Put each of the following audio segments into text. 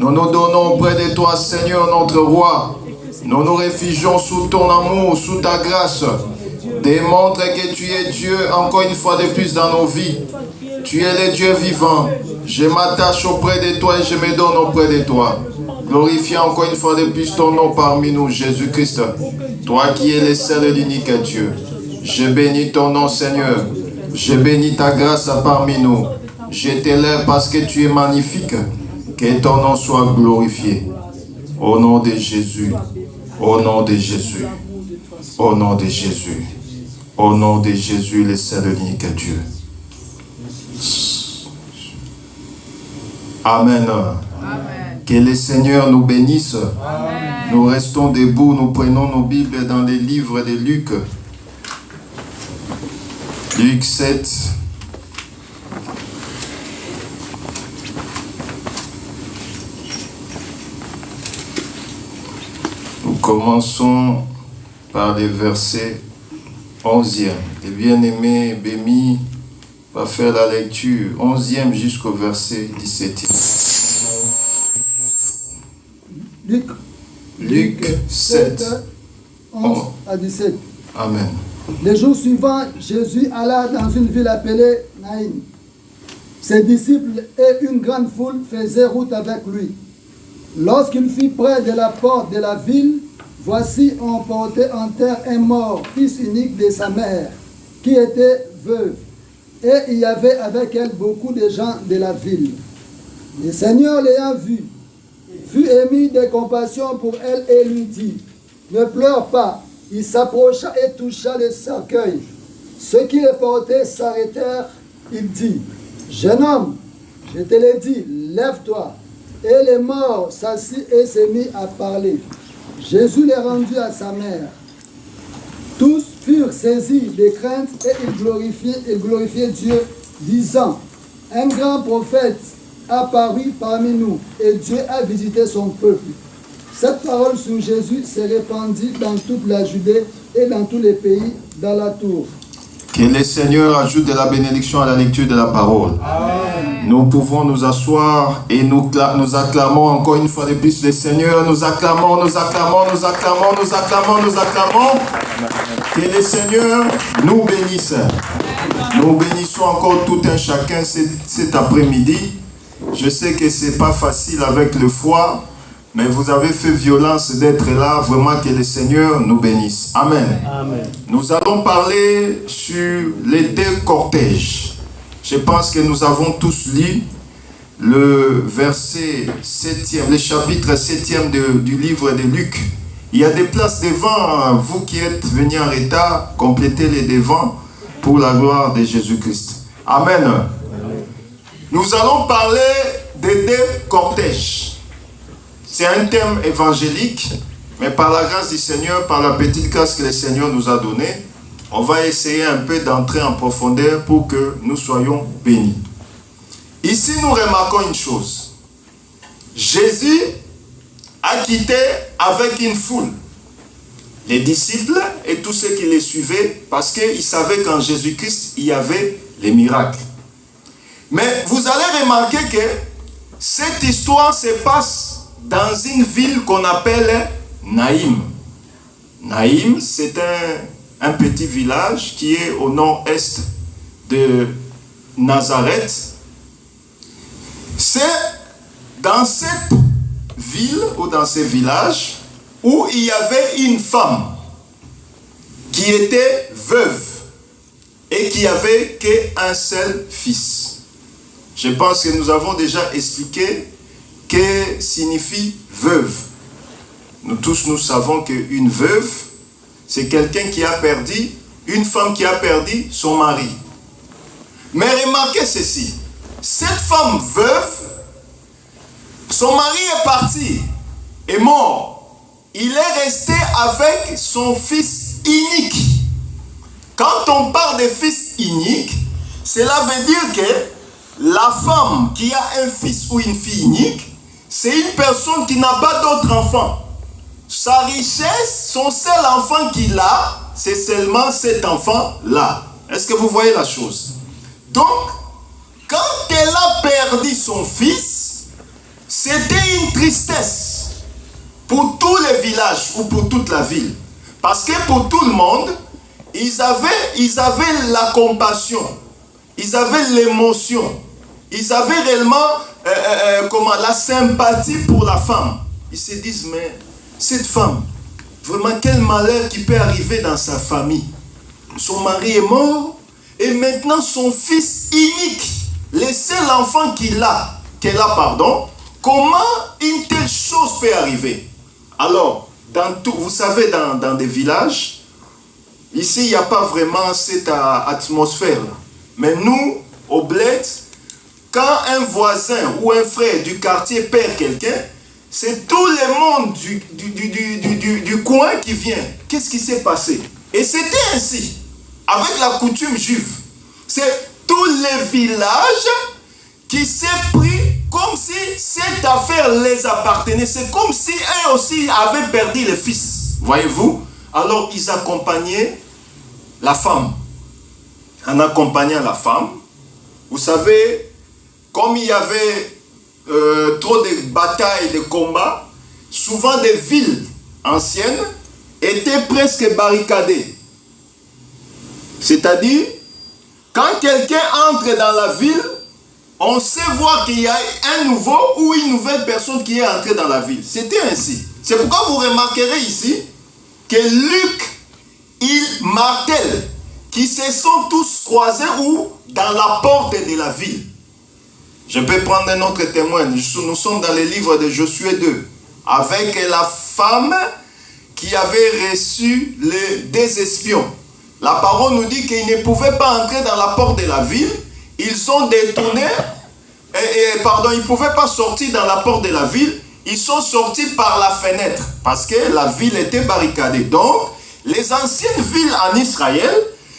Nous nous donnons auprès de toi, Seigneur, notre roi. Nous nous réfugions sous ton amour, sous ta grâce. Démontre que tu es Dieu encore une fois de plus dans nos vies. Tu es le Dieu vivant. Je m'attache auprès de toi et je me donne auprès de toi. Glorifie encore une fois de plus ton nom parmi nous, Jésus-Christ. Toi qui es le seul et l'unique Dieu. Je bénis ton nom, Seigneur. Je bénis ta grâce parmi nous. Je t'élève parce que tu es magnifique. Que ton nom soit glorifié. Au nom de Jésus. Au nom de Jésus. Au nom de Jésus. Au nom de Jésus, le seul et l'unique Dieu. Amen. Amen. Que le Seigneur nous bénisse. Amen. Nous restons debout, nous prenons nos Bibles dans les livres de Luc. Luc 7. Nous commençons par les versets 11e. Le bien-aimé Bémi va faire la lecture 11e jusqu'au verset 17e. Luc 7, 11 à 17. Amen. Les jours suivants, Jésus alla dans une ville appelée Naïm. Ses disciples et une grande foule faisaient route avec lui. Lorsqu'il fut près de la porte de la ville, voici on portait en terre un mort, fils unique de sa mère, qui était veuve. Et il y avait avec elle beaucoup de gens de la ville. Le Seigneur l'ayant vue, fut ému de compassion pour elle et lui dit, « Ne pleure pas. » Il s'approcha et toucha le cercueil. Ceux qui le portaient s'arrêtèrent. Il dit, « Jeune homme, je te l'ai dit, lève-toi. » Et le mort s'assit et se mit à parler. Jésus les rendit à sa mère. Tous furent saisis de crainte et ils glorifiaient Dieu, disant, « Un grand prophète apparut parmi nous et Dieu a visité son peuple. » Cette parole sur Jésus s'est répandue dans toute la Judée et dans tous les pays d'alentour. Que le Seigneur ajoute de la bénédiction à la lecture de la parole. Amen. Nous pouvons nous asseoir et nous acclamons encore une fois de plus le Seigneur. Nous acclamons, nous acclamons, nous acclamons, nous acclamons, nous acclamons. Que le Seigneur nous bénisse. Nous bénissons encore tout un chacun cet après-midi. Je sais que ce n'est pas facile avec le foie. Mais vous avez fait violence d'être là, vraiment que le Seigneur nous bénisse. Amen. Amen. Nous allons parler sur les deux cortèges. Je pense que nous avons tous lu le verset 7e, le chapitre 7e du livre de Luc. Il y a des places devant, vous qui êtes venus en retard, complétez les devants pour la gloire de Jésus-Christ. Amen. Amen. Nous allons parler des deux cortèges. C'est un thème évangélique, mais par la grâce du Seigneur, par la petite grâce que le Seigneur nous a donnée, on va essayer un peu d'entrer en profondeur pour que nous soyons bénis. Ici, nous remarquons une chose. Jésus a quitté avec une foule, les disciples et tous ceux qui les suivaient, parce qu'ils savaient qu'en Jésus-Christ, il y avait les miracles. Mais vous allez remarquer que cette histoire se passe dans une ville qu'on appelle Naïm. Naïm, c'est un petit village qui est au nord-est de Nazareth. C'est dans cette ville ou dans ce village où il y avait une femme qui était veuve et qui avait qu'un seul fils. Je pense que nous avons déjà expliqué que signifie veuve. Nous tous, nous savons qu'une veuve, c'est quelqu'un qui a perdu, une femme qui a perdu son mari. Mais remarquez ceci, cette femme veuve, son mari est parti, est mort. Il est resté avec son fils unique. Quand on parle de fils unique, cela veut dire que la femme qui a un fils ou une fille unique, c'est une personne qui n'a pas d'autre enfant. Sa richesse, son seul enfant qu'il a, c'est seulement cet enfant-là. Est-ce que vous voyez la chose? Donc, quand elle a perdu son fils, c'était une tristesse pour tous les villages ou pour toute la ville. Parce que pour tout le monde, ils avaient la compassion, ils avaient l'émotion, ils avaient réellement la sympathie pour la femme. Ils se disent, mais cette femme, vraiment quel malheur qui peut arriver dans sa famille. Son mari est mort et maintenant son fils unique, le seul enfant qu'elle a, comment une telle chose peut arriver? Alors, vous savez, dans des villages, ici, il n'y a pas vraiment cette atmosphère. Mais nous, au bled, quand un voisin ou un frère du quartier perd quelqu'un, c'est tout le monde du coin qui vient. Qu'est-ce qui s'est passé? Et c'était ainsi, avec la coutume juive. C'est tous les villages qui s'est pris comme si cette affaire les appartenait. C'est comme si eux aussi avaient perdu le fils. Voyez-vous? Alors ils accompagnaient la femme. En accompagnant la femme, vous savez, comme il y avait trop de batailles, de combats, souvent des villes anciennes étaient presque barricadées. C'est-à-dire, quand quelqu'un entre dans la ville, on sait voir qu'il y a un nouveau ou une nouvelle personne qui est entrée dans la ville. C'était ainsi. C'est pourquoi vous remarquerez ici que Luc, il martèle qui se sont tous croisés ou dans la porte de la ville. Je peux prendre un autre témoin. Nous sommes dans le livre de Josué 2 avec la femme qui avait reçu les deux espions. La parole nous dit qu'ils ne pouvaient pas entrer dans la porte de la ville. Ils ont détourné, ils ne pouvaient pas sortir dans la porte de la ville. Ils sont sortis par la fenêtre parce que la ville était barricadée. Donc, les anciennes villes en Israël,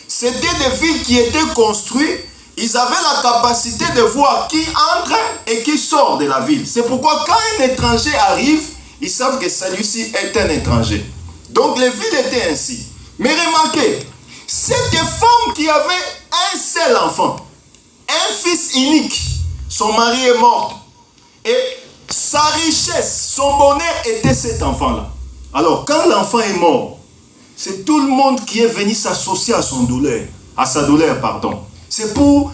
c'était des villes qui étaient construites. Ils avaient la capacité de voir qui entre et qui sort de la ville. C'est pourquoi quand un étranger arrive, ils savent que celui-ci est un étranger. Donc, les villes étaient ainsi. Mais remarquez, cette femme qui avait un seul enfant, un fils unique, son mari est mort. Et sa richesse, son bonheur était cet enfant-là. Alors, quand l'enfant est mort, c'est tout le monde qui est venu s'associer à sa douleur. C'est pour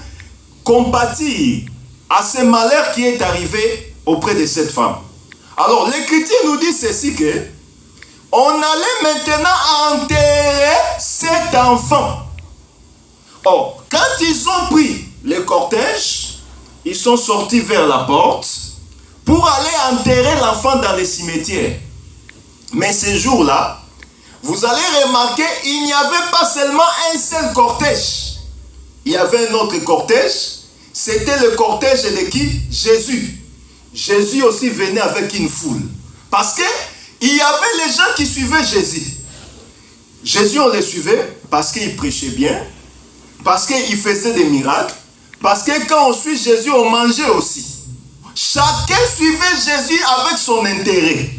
compatir à ce malheur qui est arrivé auprès de cette femme. Alors, l'Écriture nous dit ceci que on allait maintenant enterrer cet enfant. Or, quand ils ont pris le cortège, ils sont sortis vers la porte pour aller enterrer l'enfant dans le cimetière. Mais ce jour-là, vous allez remarquer, il n'y avait pas seulement un seul cortège. Il y avait un autre cortège. C'était le cortège de qui? Jésus. Jésus aussi venait avec une foule. Parce que il y avait les gens qui suivaient Jésus. Jésus, on les suivait parce qu'il prêchait bien, parce qu'il faisait des miracles, parce que quand on suit Jésus, on mangeait aussi. Chacun suivait Jésus avec son intérêt.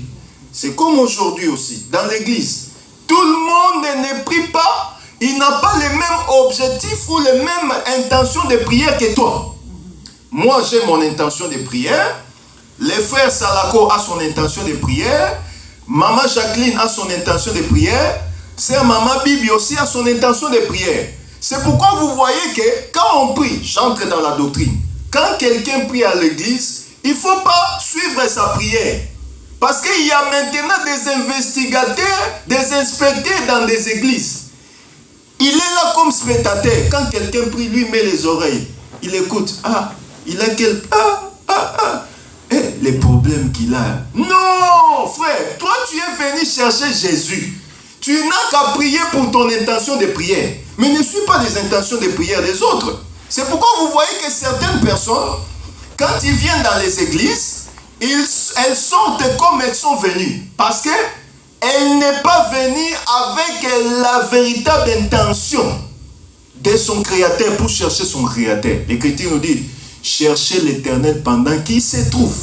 C'est comme aujourd'hui aussi, dans l'église. Tout le monde ne prie pas, il n'a pas les mêmes objectifs ou les mêmes intentions de prière que toi. Moi, j'ai mon intention de prière, le frère Salako a son intention de prière, Maman Jacqueline a son intention de prière, sœur Maman Bibi aussi a son intention de prière. C'est pourquoi vous voyez que quand on prie, j'entre dans la doctrine, quand quelqu'un prie à l'église, il ne faut pas suivre sa prière. Parce qu'il y a maintenant des investigateurs, des inspecteurs dans des églises. Il est là comme spectateur. Quand quelqu'un prie, lui met les oreilles. Il écoute. Il a quel... les problèmes qu'il a. Non, frère, toi tu es venu chercher Jésus. Tu n'as qu'à prier pour ton intention de prière. Mais ne suis pas les intentions de prière des autres. C'est pourquoi vous voyez que certaines personnes, quand ils viennent dans les églises, elles sortent comme elles sont venues. Parce qu'elles n'est pas venue avec la véritable intention de son Créateur pour chercher son Créateur. L'Écriture nous dit, cherchez l'Éternel pendant qu'il se trouve.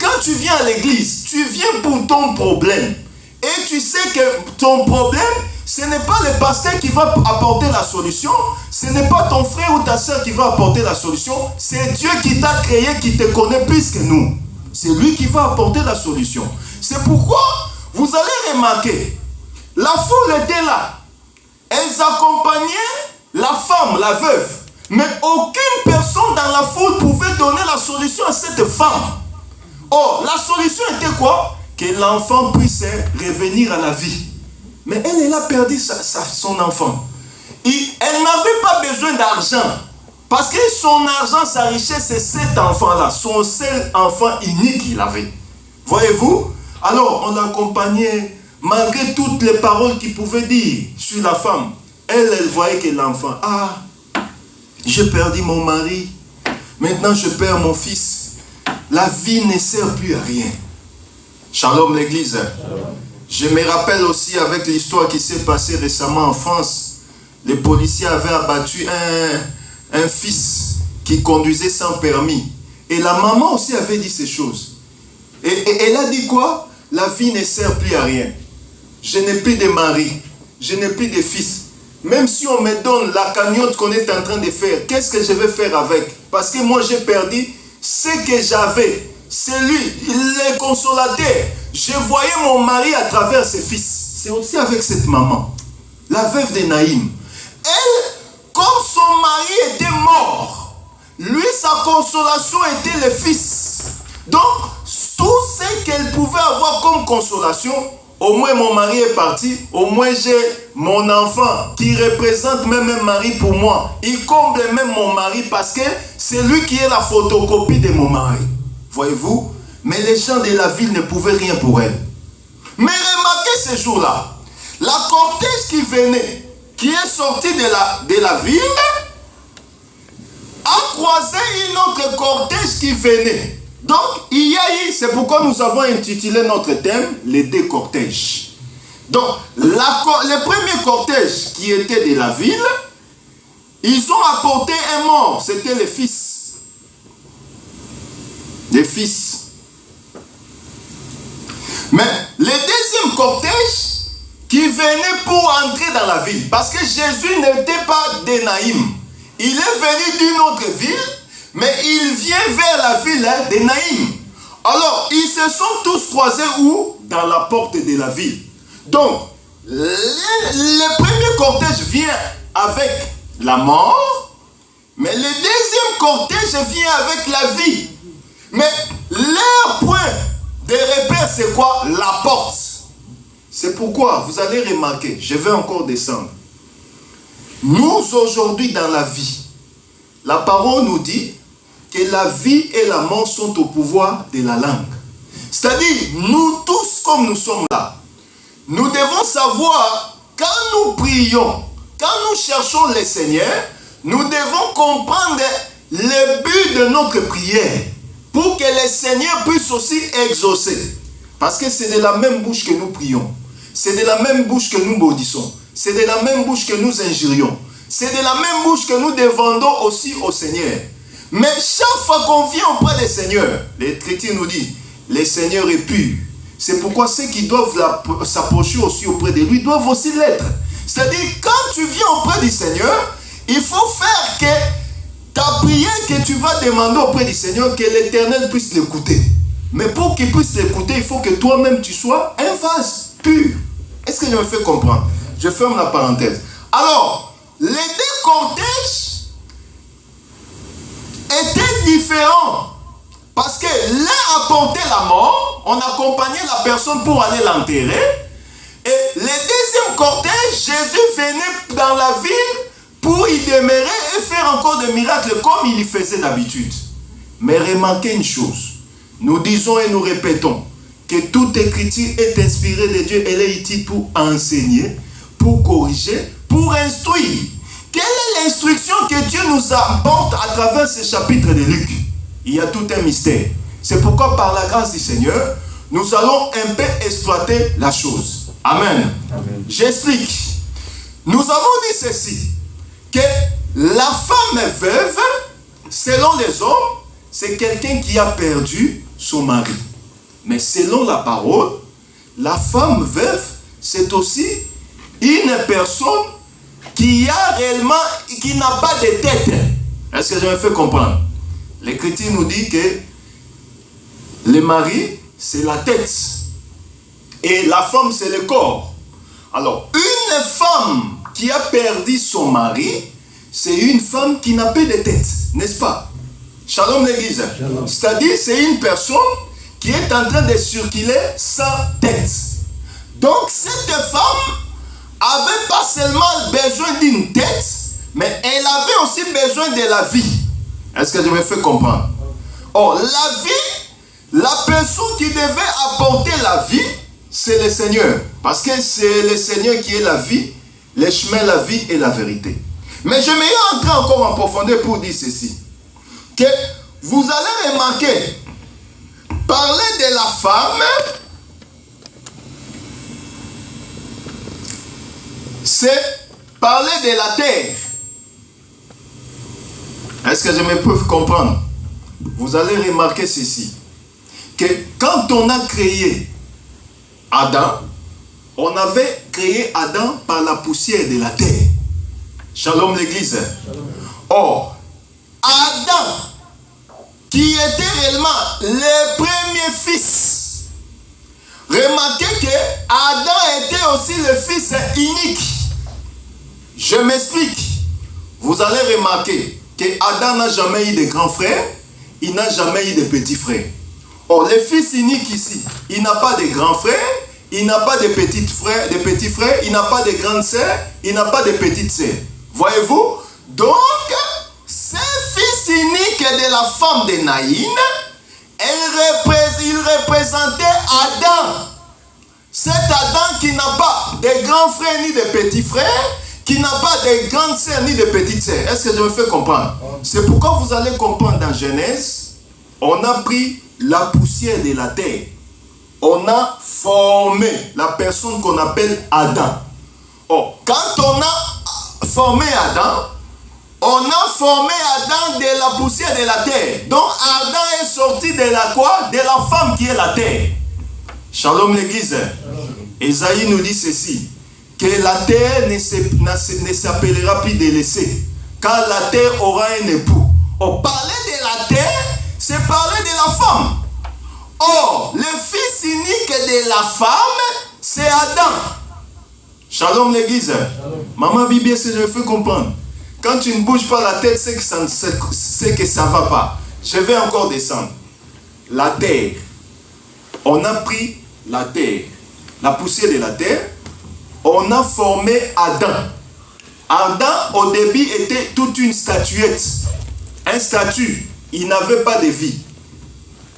Quand tu viens à l'église, tu viens pour ton problème. Et tu sais que ton problème, ce n'est pas le pasteur qui va apporter la solution. Ce n'est pas ton frère ou ta soeur qui va apporter la solution. C'est Dieu qui t'a créé, qui te connaît plus que nous. C'est lui qui va apporter la solution. C'est pourquoi vous allez remarquer, la foule était là. Elles accompagnaient la femme, la veuve. Mais aucune personne dans la foule pouvait donner la solution à cette femme. Oh, la solution était quoi? Que l'enfant puisse revenir à la vie. Mais elle a perdu son enfant. Elle n'avait pas besoin d'argent. Parce que son argent, sa richesse, c'est cet enfant-là. Son seul enfant unique qu'il avait. Voyez-vous? Alors, on l'accompagnait, malgré toutes les paroles qu'il pouvait dire sur la femme. Elle voyait que l'enfant, j'ai perdu mon mari. Maintenant, je perds mon fils. La vie ne sert plus à rien. Shalom l'église. Je me rappelle aussi avec l'histoire qui s'est passée récemment en France. Les policiers avaient abattu un fils qui conduisait sans permis. Et la maman aussi avait dit ces choses. Et elle a dit quoi? La vie ne sert plus à rien. Je n'ai plus de mari. Je n'ai plus de fils. Même si on me donne la cagnotte qu'on est en train de faire, qu'est-ce que je vais faire avec? Parce que moi j'ai perdu ce que j'avais. C'est lui, il est consolateur. Je voyais mon mari à travers ses fils. C'est aussi avec cette maman, la veuve de Naïm. Elle, comme son mari était mort, lui, sa consolation était le fils. Donc, tout ce qu'elle pouvait avoir comme consolation, au moins mon mari est parti, au moins j'ai mon enfant qui représente même un mari pour moi. Il comble même mon mari parce que c'est lui qui est la photocopie de mon mari. Voyez-vous? Mais les gens de la ville ne pouvaient rien pour elle. Mais remarquez ce jour-là, la cortège qui venait, qui est sortie de la ville, a croisé une autre cortège qui venait. Donc, il y a eu, c'est pourquoi nous avons intitulé notre thème, les deux cortèges. Donc, le premier cortège qui était de la ville, ils ont apporté un mort, c'était les fils. Les fils. Mais le deuxième cortège qui venait pour entrer dans la ville, parce que Jésus n'était pas de Naïm. Il est venu d'une autre ville, mais il vient vers la ville de Naïm. Alors, ils se sont tous croisés où? Dans la porte de la ville. Donc, le premier cortège vient avec la mort, mais le deuxième cortège vient avec la vie. Mais leur point de repère, c'est quoi? La porte. C'est pourquoi, vous allez remarquer, je vais encore descendre. Nous, aujourd'hui, dans la vie, la parole nous dit que la vie et la mort sont au pouvoir de la langue. C'est-à-dire, nous tous, comme nous sommes là, nous devons savoir, quand nous prions, quand nous cherchons le Seigneur, nous devons comprendre le but de notre prière pour que le Seigneur puisse aussi exaucer. Parce que c'est de la même bouche que nous prions. C'est de la même bouche que nous maudissons. C'est de la même bouche que nous injurions. C'est de la même bouche que nous demandons aussi au Seigneur. Mais chaque fois qu'on vient auprès du Seigneur, l'Écriture nous dit, le Seigneur est pur. C'est pourquoi ceux qui doivent s'approcher aussi auprès de lui doivent aussi l'être. C'est-à-dire, quand tu viens auprès du Seigneur, il faut faire que ta prière que tu vas demander auprès du Seigneur, que l'Éternel puisse l'écouter. Mais pour qu'il puisse l'écouter, il faut que toi-même tu sois un vase pur. Est-ce que je me fais comprendre? Je ferme la parenthèse. Alors, les deux cortèges étaient différents. Parce que l'un apportait la mort, on accompagnait la personne pour aller l'enterrer. Et le deuxième cortège, Jésus venait dans la ville pour y demeurer et faire encore des miracles comme il y faisait d'habitude. Mais remarquez une chose, nous disons et nous répétons que toute écriture est inspirée de Dieu, elle est utile pour enseigner, pour corriger, pour instruire. Quelle est l'instruction que Dieu nous apporte à travers ce chapitre de Luc? Il y a tout un mystère. C'est pourquoi par la grâce du Seigneur, nous allons un peu exploiter la chose. Amen. Amen. J'explique. Nous avons dit ceci, que la femme veuve, selon les hommes, c'est quelqu'un qui a perdu son mari. Mais selon la parole, la femme veuve, c'est aussi une personne qui a réellement, qui n'a pas de tête. Est-ce que je me fais comprendre? L'Écriture nous dit que Le mari, c'est la tête. Et la femme, c'est le corps. Alors, une femme qui a perdu son mari, c'est une femme qui n'a pas de tête, n'est-ce pas? Shalom l'église. C'est-à-dire, c'est une personne qui est en train de circuler sans tête. Donc, cette femme avait pas seulement besoin d'une tête, mais elle avait aussi besoin de la vie. Est-ce que je me fais comprendre? Or, la vie, la personne qui devait apporter la vie, c'est le Seigneur. Parce que c'est le Seigneur qui est la vie, le chemin, la vie et la vérité. Mais je vais entrer encore en profondeur pour dire ceci. Que vous allez remarquer, parler de la femme, c'est parler de la terre. Est-ce que je me peux comprendre? Vous allez remarquer ceci. Que quand on a créé Adam, on avait créé Adam par la poussière de la terre. Shalom l'église. Or, Adam, qui était réellement le premier fils, remarquez que Adam était aussi le fils unique. Je m'explique. Vous allez remarquer que Adam n'a jamais eu de grands frères, il n'a jamais eu de petits frères. Or, le fils unique ici, il n'a pas de grands frères, il n'a pas de petits frères, il n'a pas de grandes sœurs, il n'a pas de petites sœurs. Voyez-vous? Donc, ce fils unique de la femme de Naïn, il représentait Adam. Cet Adam qui n'a pas de grands frères ni de petits frères, qui n'a pas de grandes sœurs ni de petites sœurs. Est-ce que je me fais comprendre? C'est pourquoi vous allez comprendre dans Genèse, on a pris la poussière de la terre. On a formé la personne qu'on appelle Adam. Oh, quand on a formé Adam, on a formé Adam de la poussière de la terre. Donc Adam est sorti de la quoi? De la femme qui est la terre. Shalom l'église. Ésaïe nous dit ceci, que la terre ne s'appellera plus délaissée, car la terre aura un époux. Oh, parler de la terre, c'est parler de la femme. Or, le fils unique de la femme, c'est Adam. Shalom l'église. Maman Bibi, si je fais comprendre. Quand tu ne bouges pas la tête, c'est que ça ne va pas. Je vais encore descendre. La terre. On a pris la terre, la poussière de la terre. On a formé Adam. Adam, au début, était toute une statuette. Un statue. Il n'avait pas de vie.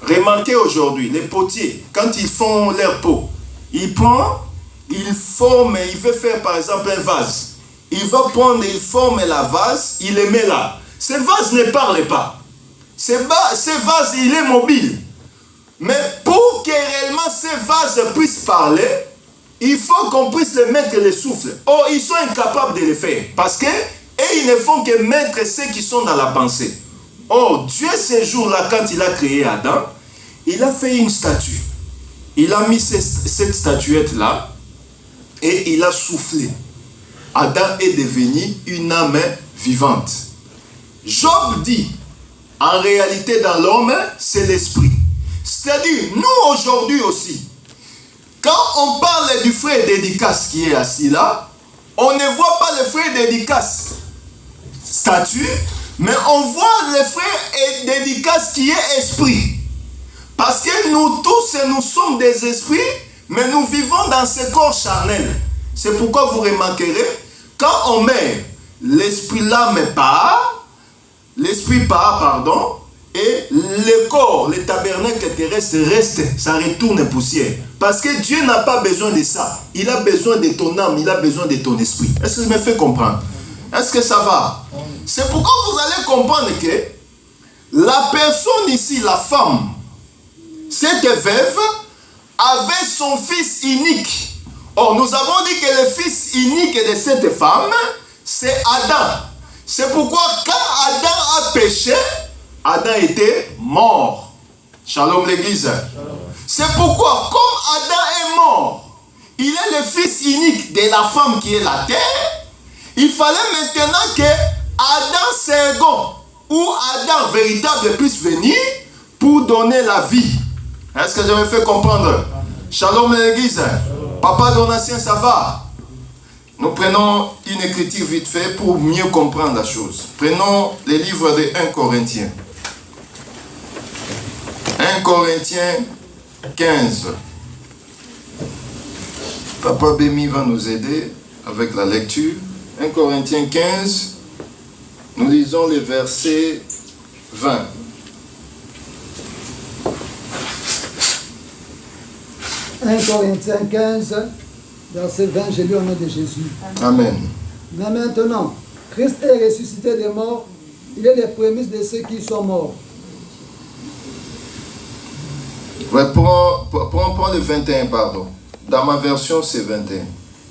Remarquez aujourd'hui, les potiers, quand ils font leur peau, ils prennent, ils forment, il veut faire par exemple un vase. Il va prendre, il forme la vase, il le met là. Ce vase ne parle pas. Ce vase, il est mobile. Mais pour que réellement ce vase puisse parler, il faut qu'on puisse le mettre le souffle. Or, ils sont incapables de le faire. Parce que, et ils ne font que mettre ceux qui sont dans la pensée. Or, Dieu, ce jour-là, quand il a créé Adam, il a fait une statue. Il a mis cette statuette-là et il a soufflé. Adam est devenu une âme vivante. Job dit, en réalité, dans l'homme, c'est l'esprit. C'est-à-dire, nous aujourd'hui aussi, quand on parle du frère dédicace qui est assis là, on ne voit pas le frère dédicace statue, mais on voit le frère dédicace qui est esprit. Parce que nous tous, nous sommes des esprits, mais nous vivons dans ce corps charnel. C'est pourquoi vous remarquerez, quand on met l'esprit, l'âme part, l'esprit part, pardon, et le corps, le tabernacle terrestre reste, ça retourne poussière. Parce que Dieu n'a pas besoin de ça. Il a besoin de ton âme, il a besoin de ton esprit. Est-ce que je me fais comprendre? Est-ce que ça va? C'est pourquoi vous allez comprendre que la personne ici, la femme, cette veuve, avait son fils unique. Or, nous avons dit que le fils unique de cette femme, c'est Adam. C'est pourquoi quand Adam a péché, Adam était mort. Shalom l'église. C'est pourquoi, comme Adam est mort, il est le fils unique de la femme qui est la terre, il fallait maintenant que Adam second ou Adam véritable puisse venir pour donner la vie. Est-ce que je me fais comprendre? Shalom l'église. Papa Donatien, ça va? Nous prenons une écriture vite fait pour mieux comprendre la chose. Prenons les livres de 1 Corinthiens. 1 Corinthiens 15. Papa Bémi va nous aider avec la lecture. 1 Corinthiens 15. Nous lisons les versets 20. « 1 Corinthiens 15, verset 20, j'ai lu au nom de Jésus. Amen. Mais maintenant, Christ est ressuscité des morts, il est les prémices de ceux qui sont morts. Ouais, prends le 21, pardon. Dans ma version, c'est 21.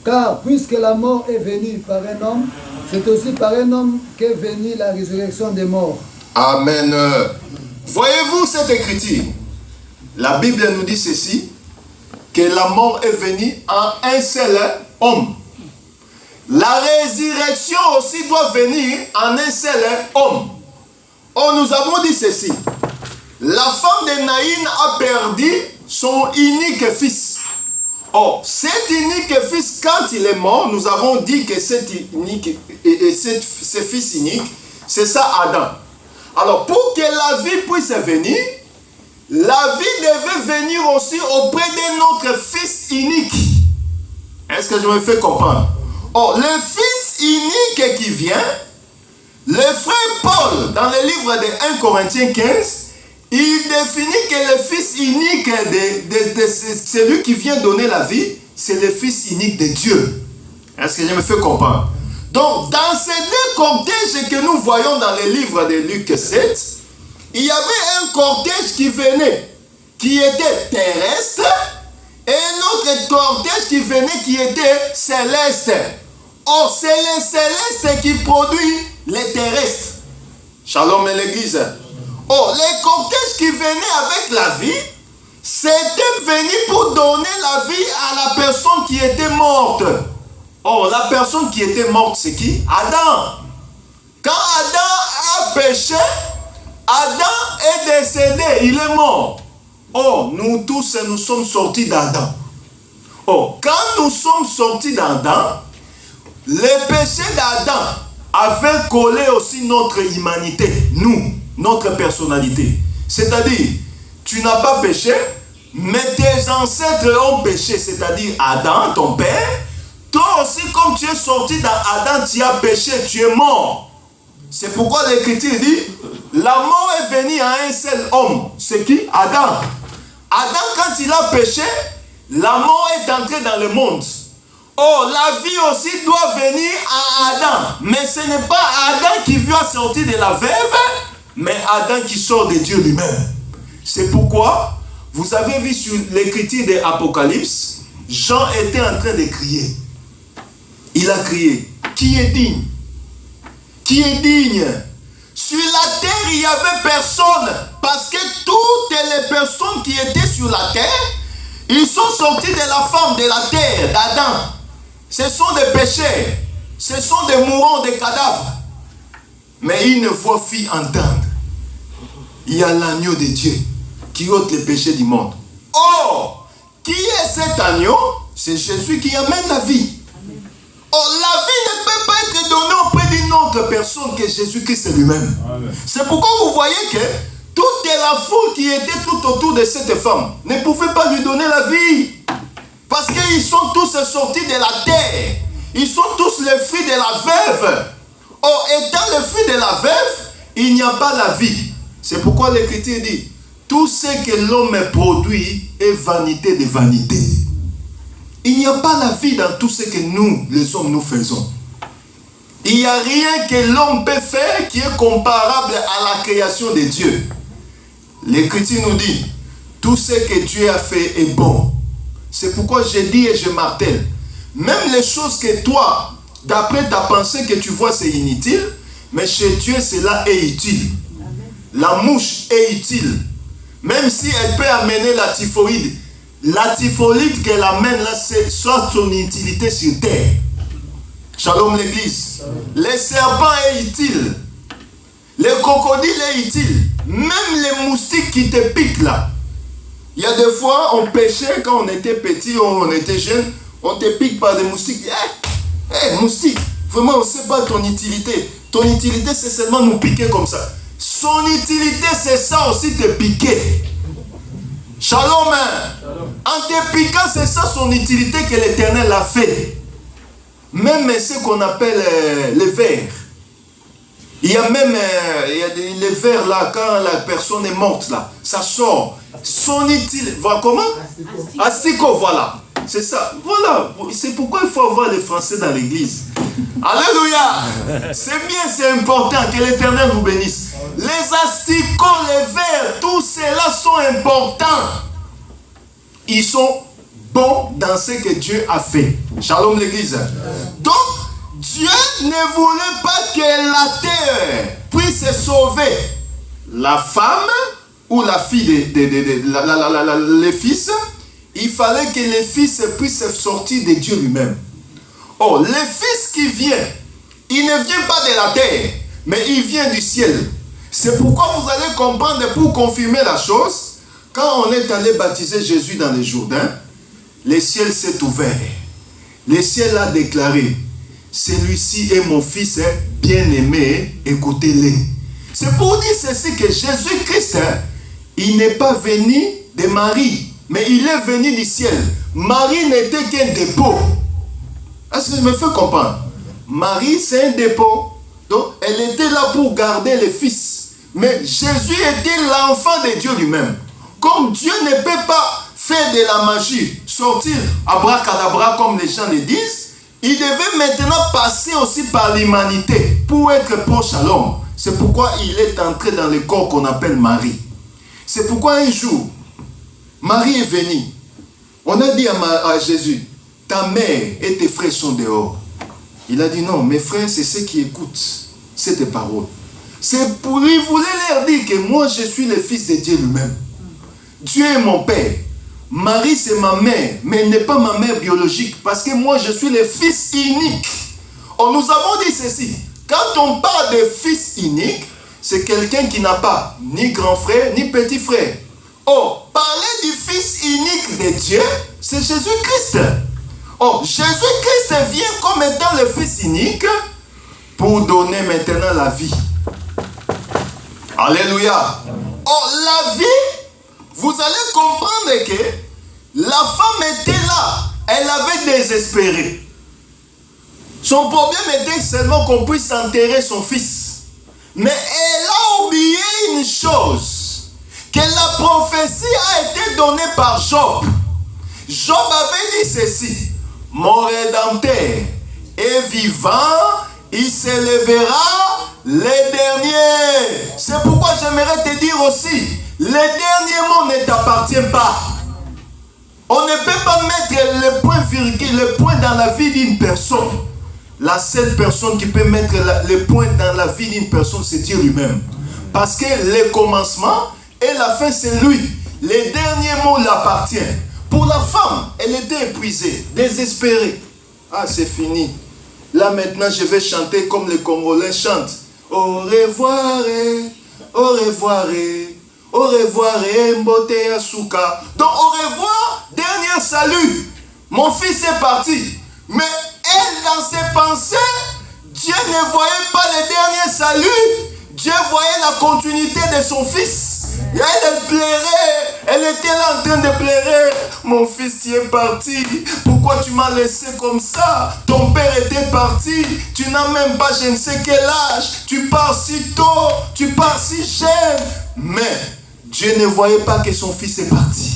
Car puisque la mort est venue par un homme, c'est aussi par un homme qu'est venue la résurrection des morts. Amen. Voyez-vous cette écriture? La Bible nous dit ceci, que la mort est venue en un seul homme. La résurrection aussi doit venir en un seul homme. Oh, nous avons dit ceci. La femme de Naïn a perdu son unique fils. Oh, cet unique fils, quand il est mort, nous avons dit que ce fils unique, c'est ça Adam. Alors, pour que la vie puisse venir, la vie devait venir aussi auprès de notre fils unique. Est-ce que je me fais comprendre? Oh, le fils unique qui vient, le frère Paul, dans le livre de 1 Corinthiens 15, il définit que le fils unique de celui qui vient donner la vie, c'est le fils unique de Dieu. Est-ce que je me fais comprendre? Donc, dans ces deux cortèges que nous voyons dans le livre de Luc 7, il y avait un cortège qui venait, qui était terrestre, et un autre cortège qui venait, qui était céleste. Oh, c'est le céleste qui produit les terrestres. Shalom et l'église. Oh, les cortèges qui venaient avec la vie, c'était venu pour donner la vie à la personne qui était morte. Oh, la personne qui était morte, c'est qui? Adam. Quand Adam a péché, Adam est décédé, il est mort. Oh, nous tous, nous sommes sortis d'Adam. Oh, quand nous sommes sortis d'Adam, le péché d'Adam avait collé aussi notre humanité, nous, notre personnalité. C'est-à-dire, tu n'as pas péché, mais tes ancêtres ont péché, c'est-à-dire Adam, ton père. Toi aussi, comme tu es sorti d'Adam, tu as péché, tu es mort. C'est pourquoi l'Écriture dit, la mort est venue à un seul homme. C'est qui? Adam. Adam, quand il a péché, la mort est entrée dans le monde. Oh, la vie aussi doit venir à Adam. Mais ce n'est pas Adam qui vient sortir de la veuve, mais Adam qui sort de Dieu lui-même. C'est pourquoi, vous avez vu sur l'Écriture de l'Apocalypse, Jean était en train de crier. Il a crié, qui est digne? Qui est digne? Sur la terre, il n'y avait personne. Parce que toutes les personnes qui étaient sur la terre, ils sont sortis de la femme, de la terre, d'Adam. Ce sont des pécheurs. Ce sont des mourants, des cadavres. Mais une voix fit entendre. Il y a l'agneau de Dieu qui ôte les péchés du monde. Oh, qui est cet agneau? C'est Jésus qui amène la vie. Oh, la vie ne peut pas être donnée auprès d'une autre personne que Jésus-Christ lui-même. C'est pourquoi vous voyez que toute la foule qui était tout autour de cette femme ne pouvait pas lui donner la vie. Parce qu'ils sont tous sortis de la terre. Ils sont tous les fruits de la veuve. Oh, étant le fruit de la veuve, il n'y a pas la vie. C'est pourquoi l'Écriture dit, tout ce que l'homme produit est vanité de vanité. Il n'y a pas la vie dans tout ce que nous, les hommes, nous faisons. Il n'y a rien que l'homme peut faire qui est comparable à la création de Dieu. L'Écriture nous dit, tout ce que Dieu a fait est bon. C'est pourquoi je dis et je martèle, même les choses que toi, d'après ta pensée que tu vois, c'est inutile, mais chez Dieu, cela est utile. La mouche est utile. Même si elle peut amener la typhoïde. La typhoïde qu'elle amène là, c'est soit son utilité sur terre. Shalom l'église. Le serpent est utile. Le crocodile est utile. Même les moustiques qui te piquent là. Il y a des fois, on pêchait quand on était petit, on était jeune, on te pique par des moustiques. Moustique, vraiment, on ne sait pas ton utilité. Ton utilité, c'est seulement nous piquer comme ça. Son utilité, c'est ça aussi, te piquer. Shalom, hein? En te piquant, c'est ça son utilité que l'Éternel a fait. Même ce qu'on appelle les vers. Il y a même les vers là, quand la personne est morte là, ça sort. Son utilité, voilà comment? Asticot, voilà. C'est ça, voilà. C'est pourquoi il faut avoir les Français dans l'église. Alléluia. C'est bien, c'est important. Que l'Éternel vous bénisse. Les asticots, les vers, tous ceux-là sont importants. Ils sont bons dans ce que Dieu a fait. Shalom l'église. Donc, Dieu ne voulait pas que la terre puisse sauver la femme ou la fille, les fils. Il fallait que les fils puissent sortir de Dieu lui-même. Oh, le fils qui vient, il ne vient pas de la terre, mais il vient du ciel. C'est pourquoi vous allez comprendre, pour confirmer la chose, quand on est allé baptiser Jésus dans le Jourdain, le ciel s'est ouvert. Le ciel a déclaré, celui-ci est mon fils bien-aimé, écoutez-le. C'est pour dire ceci que Jésus-Christ, il n'est pas venu de Marie, mais il est venu du ciel. Marie n'était qu'un dépôt. Est-ce que je me fais comprendre? Marie, c'est un dépôt. Donc, elle était là pour garder le fils. Mais Jésus était l'enfant de Dieu lui-même. Comme Dieu ne peut pas faire de la magie, sortir abracadabra comme les gens le disent, il devait maintenant passer aussi par l'humanité pour être proche à l'homme. C'est pourquoi il est entré dans le corps qu'on appelle Marie. C'est pourquoi un jour, Marie est venue. On a dit à Jésus, ta mère et tes frères sont dehors. Il a dit non, mes frères, c'est ceux qui écoutent cette parole. C'est pour lui, il voulait leur dire que moi, je suis le fils de Dieu lui-même. Dieu est mon père. Marie, c'est ma mère, mais elle n'est pas ma mère biologique, parce que moi, je suis le fils unique. Oh, nous avons dit ceci. Quand on parle de fils unique, c'est quelqu'un qui n'a pas ni grand frère, ni petit frère. Oh, parler du fils unique de Dieu, c'est Jésus-Christ. Oh, Jésus-Christ vient comme étant le fils unique pour donner maintenant la vie. Alléluia. Oh, la vie, vous allez comprendre que la femme était là. Elle avait désespéré. Son problème était seulement qu'on puisse enterrer son fils. Mais elle a oublié une chose. Que la prophétie a été donnée par Job. Job avait dit ceci. Mon Rédempteur est vivant, il s'élèvera les derniers. C'est pourquoi j'aimerais te dire aussi, les derniers mots ne t'appartiennent pas. On ne peut pas mettre le point virgule, le point dans la vie d'une personne. La seule personne qui peut mettre le point dans la vie d'une personne, c'est Dieu lui-même. Parce que le commencement et la fin, c'est lui. Les derniers mots l'appartiennent. Pour la femme, elle était épuisée, désespérée. Ah, c'est fini. Là, maintenant, je vais chanter comme les Congolais chantent. Au revoir, au revoir, au revoir, mbote asuka. Donc, au revoir, dernier salut. Mon fils est parti. Mais elle, dans ses pensées, Dieu ne voyait pas le dernier salut. Dieu voyait la continuité de son fils. Et elle pleurait. Elle était là en train de pleurer. Mon fils, tu es parti. Pourquoi tu m'as laissé comme ça? Ton père était parti. Tu n'as même pas je ne sais quel âge. Tu pars si tôt. Tu pars si jeune. Mais Dieu ne voyait pas que son fils est parti.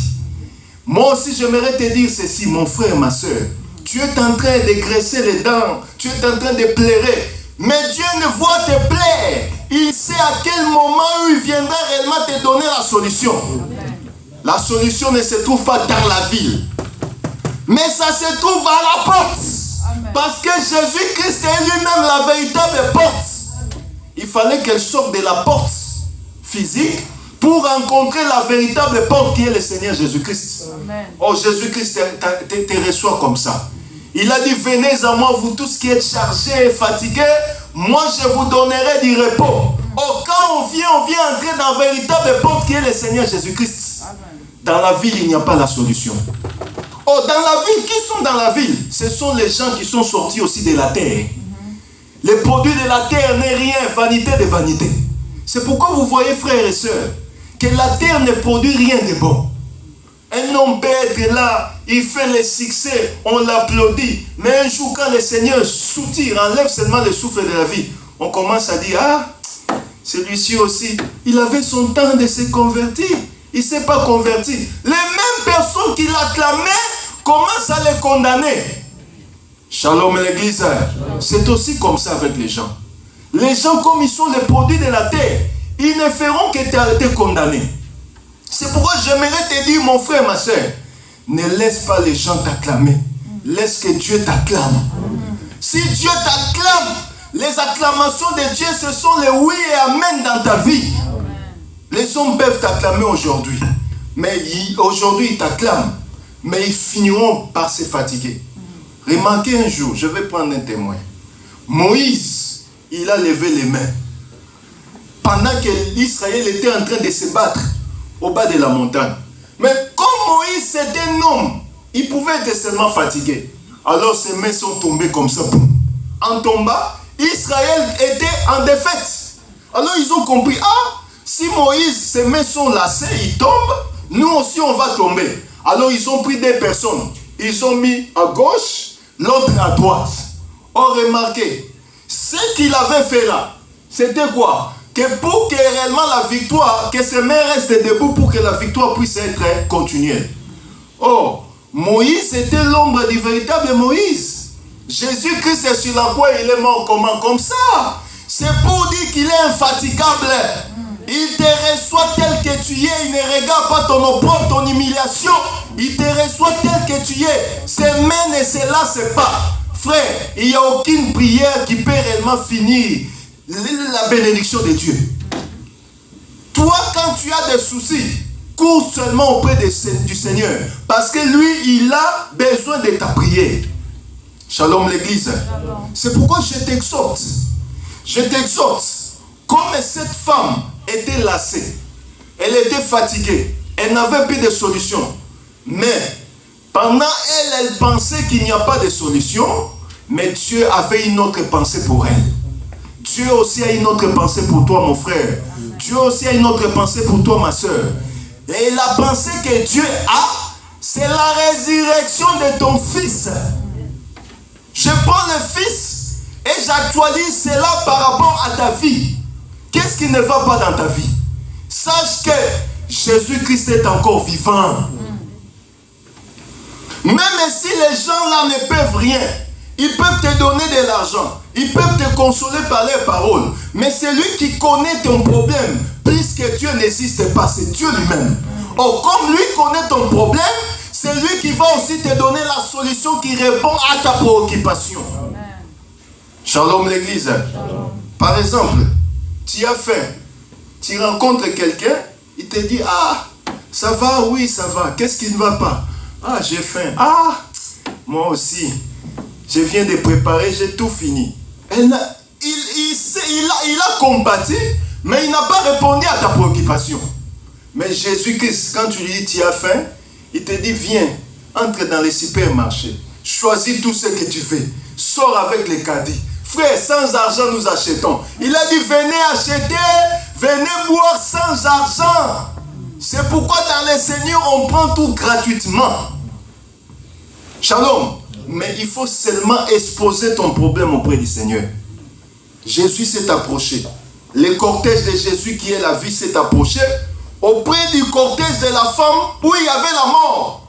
Moi aussi, j'aimerais te dire ceci, mon frère, ma soeur. Tu es en train de graisser les dents. Tu es en train de pleurer. Mais Dieu ne voit tes plaies. Il sait à quel moment il viendra réellement te donner la solution. La solution ne se trouve pas dans la ville. Mais ça se trouve à la porte. Parce que Jésus-Christ est lui-même la véritable porte. Il fallait qu'elle sorte de la porte physique pour rencontrer la véritable porte qui est le Seigneur Jésus-Christ. Oh, Jésus-Christ te reçoit comme ça. Il a dit, venez à moi, vous tous qui êtes chargés et fatigués, moi je vous donnerai du repos. Oh, quand on vient entrer dans la véritable porte qui est le Seigneur Jésus-Christ. Dans la ville, il n'y a pas la solution. Oh, dans la ville, qui sont dans la ville? Ce sont les gens qui sont sortis aussi de la terre. Les produits de la terre n'est rien, vanité de vanité. C'est pourquoi vous voyez, frères et sœurs, que la terre ne produit rien de bon. Un homme peut être là, il fait le succès, on l'applaudit. Mais un jour, quand le Seigneur soutire, enlève seulement le souffle de la vie, on commence à dire, ah, celui-ci aussi, il avait son temps de se convertir. Il ne s'est pas converti. Les mêmes personnes qui l'acclamaient commencent à les condamner. Shalom l'église. C'est aussi comme ça avec les gens. Les gens, comme ils sont les produits de la terre, ils ne feront que te condamner. C'est pourquoi j'aimerais te dire, mon frère, ma soeur, ne laisse pas les gens t'acclamer. Laisse que Dieu t'acclame. Si Dieu t'acclame, les acclamations de Dieu, ce sont les oui et amen dans ta vie. Les hommes peuvent t'acclamer aujourd'hui. Mais aujourd'hui, ils t'acclament. Mais ils finiront par se fatiguer. Remarquez un jour, je vais prendre un témoin. Moïse, il a levé les mains. Pendant que l'Israël était en train de se battre au bas de la montagne. Mais comme Moïse était un homme, il pouvait être seulement fatigué. Alors ses mains sont tombées comme ça. En tombant, Israël était en défaite. Alors ils ont compris, ah, si Moïse, ses mains sont lassées, il tombe, nous aussi on va tomber. Alors ils ont pris des personnes, ils ont mis à gauche, l'autre à droite. On remarqué, ce qu'il avait fait là, c'était quoi? Que pour que réellement la victoire, que ses mains restent debout pour que la victoire puisse être continuelle. Oh, Moïse était l'ombre du véritable Moïse. Jésus-Christ est sur la croix, il est mort comment? Comme ça. C'est pour dire qu'il est infatigable. Il te reçoit tel que tu es. Il ne regarde pas ton opprobre, ton humiliation. Il te reçoit tel que tu es. Ses mains ne se lassent pas. Frère, il n'y a aucune prière qui peut réellement finir la bénédiction de Dieu. Toi, quand tu as des soucis, cours seulement auprès du Seigneur. Parce que lui, il a besoin de ta prière. Shalom l'église. C'est pourquoi je t'exhorte. Je t'exhorte. Comme cette femme était lassée, elle était fatiguée, elle n'avait plus de solution. Mais pendant elle pensait qu'il n'y a pas de solution, mais Dieu avait une autre pensée pour elle. Dieu aussi a une autre pensée pour toi, mon frère. Dieu aussi a une autre pensée pour toi, ma soeur. Et la pensée que Dieu a, c'est la résurrection de ton fils. Je prends le fils et j'actualise cela par rapport à ta vie. Qu'est-ce qui ne va pas dans ta vie? Sache que Jésus-Christ est encore vivant. Même si les gens là ne peuvent rien, ils peuvent te donner de l'argent, ils peuvent te consoler par leurs paroles. Mais c'est lui qui connaît ton problème, puisque Dieu n'existe pas, c'est Dieu lui-même. Or, comme lui connaît ton problème, c'est lui qui va aussi te donner la solution qui répond à ta préoccupation. Shalom l'église. Par exemple, tu as faim, tu rencontres quelqu'un, il te dit, ah, ça va, oui, ça va, qu'est-ce qui ne va pas? Ah, j'ai faim, ah, moi aussi, je viens de préparer, j'ai tout fini. Il a combattu, mais il n'a pas répondu à ta préoccupation. Mais Jésus-Christ, quand tu lui dis, tu as faim, il te dit, viens, entre dans les supermarchés, choisis tout ce que tu veux, sors avec les caddies. Frère, sans argent, nous achetons. Il a dit, venez acheter, venez boire sans argent. C'est pourquoi dans les Seigneurs, on prend tout gratuitement. Shalom. Mais il faut seulement exposer ton problème auprès du Seigneur. Jésus s'est approché. Le cortège de Jésus qui est la vie s'est approché auprès du cortège de la femme où il y avait la mort.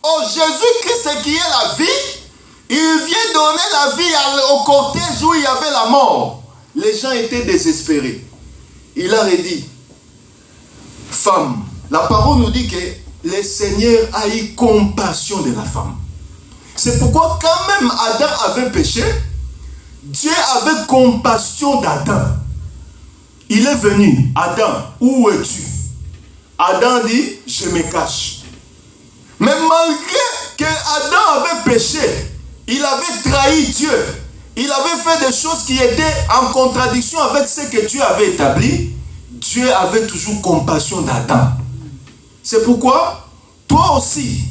Oh, Jésus-Christ qui est la vie, il vient donner la vie au cortège où il y avait la mort. Les gens étaient désespérés. Il a dit, femme, la parole nous dit que le Seigneur a eu compassion de la femme. C'est pourquoi quand même Adam avait péché, Dieu avait compassion d'Adam. Il est venu, Adam, où es-tu? Adam dit, je me cache. Mais malgré que Adam avait péché, il avait trahi Dieu, il avait fait des choses qui étaient en contradiction avec ce que Dieu avait établi, Dieu avait toujours compassion d'Adam. C'est pourquoi toi aussi,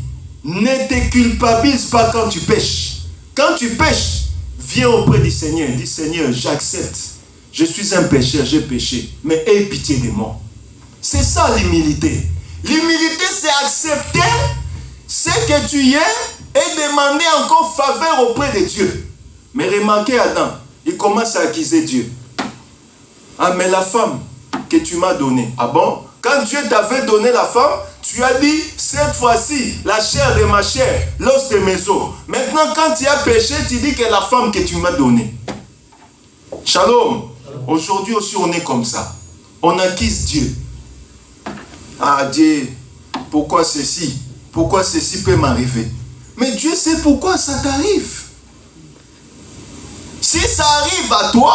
ne te culpabilise pas quand tu pêches. Quand tu pêches, viens auprès du Seigneur. Dis Seigneur, j'accepte. Je suis un pécheur, j'ai péché. Mais aie pitié de moi. C'est ça l'humilité. L'humilité, c'est accepter ce que tu es et demander encore faveur auprès de Dieu. Mais remarquez Adam, il commence à accuser Dieu. Ah, mais la femme que tu m'as donnée. Ah bon? Quand Dieu t'avait donné la femme, tu as dit, cette fois-ci, la chair de ma chair, l'os de mes os. Maintenant, quand tu as péché, tu dis que la femme que tu m'as donnée. Shalom. Aujourd'hui aussi, on est comme ça. On accuse Dieu. Ah Dieu, pourquoi ceci? Pourquoi ceci peut m'arriver? Mais Dieu sait pourquoi ça t'arrive. Si ça arrive à toi,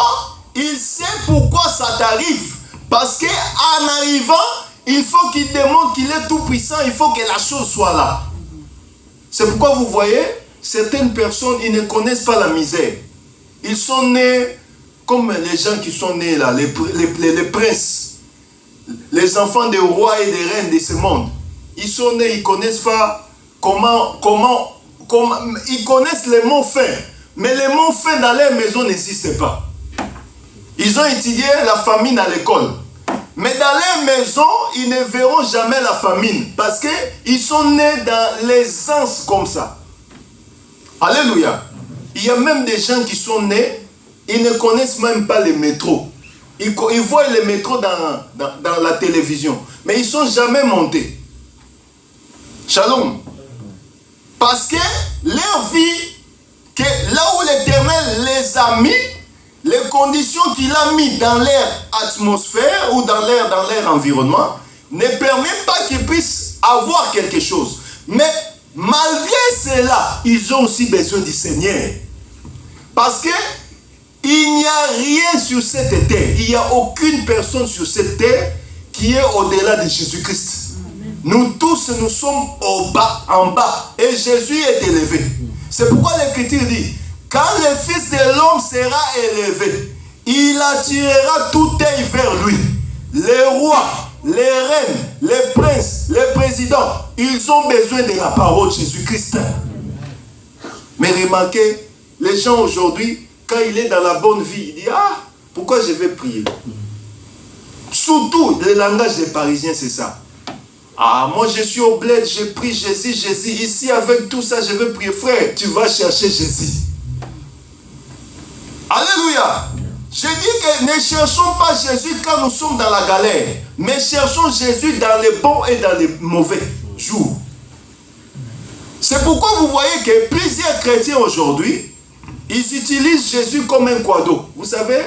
il sait pourquoi ça t'arrive. Parce qu'en arrivant, il faut qu'il démontre qu'il est tout puissant. Il faut que la chose soit là. C'est pourquoi vous voyez, certaines personnes, ils ne connaissent pas la misère. Ils sont nés comme les gens qui sont nés là, les princes, les enfants des rois et des reines de ce monde. Ils sont nés, ils ne connaissent pas comment, ils connaissent les mots fins. Mais les mots fins dans leur maison n'existent pas. Ils ont étudié la famine à l'école. Mais dans leur maison, ils ne verront jamais la famine. Parce qu'ils sont nés dans l'aisance comme ça. Alléluia. Il y a même des gens qui sont nés, ils ne connaissent même pas les métros. Ils voient les métros dans la télévision. Mais ils ne sont jamais montés. Shalom. Parce que leur vie, que là où l'Éternel les a mis, les conditions qu'il a mis dans leur atmosphère ou dans leur environnement ne permettent pas qu'ils puissent avoir quelque chose. Mais malgré cela, ils ont aussi besoin du Seigneur. Parce que il n'y a rien sur cette terre, il n'y a aucune personne sur cette terre qui est au-delà de Jésus-Christ. Nous tous, nous sommes en bas, et Jésus est élevé. C'est pourquoi l'Écriture dit, quand le Fils de l'homme sera élevé, il attirera tout œil vers lui. Les rois, les reines, les princes, les présidents, ils ont besoin de la parole de Jésus-Christ. Mais remarquez, les gens aujourd'hui, quand il est dans la bonne vie, il dit, ah, pourquoi je vais prier? Surtout, le langage des Parisiens, c'est ça. Ah, moi je suis au bled, je prie Jésus, Jésus. Ici, avec tout ça, je veux prier. Frère, tu vas chercher Jésus. Alléluia. Je dis que ne cherchons pas Jésus quand nous sommes dans la galère, mais cherchons Jésus dans les bons et dans les mauvais jours. C'est pourquoi vous voyez que plusieurs chrétiens aujourd'hui, ils utilisent Jésus comme un quado. Vous savez,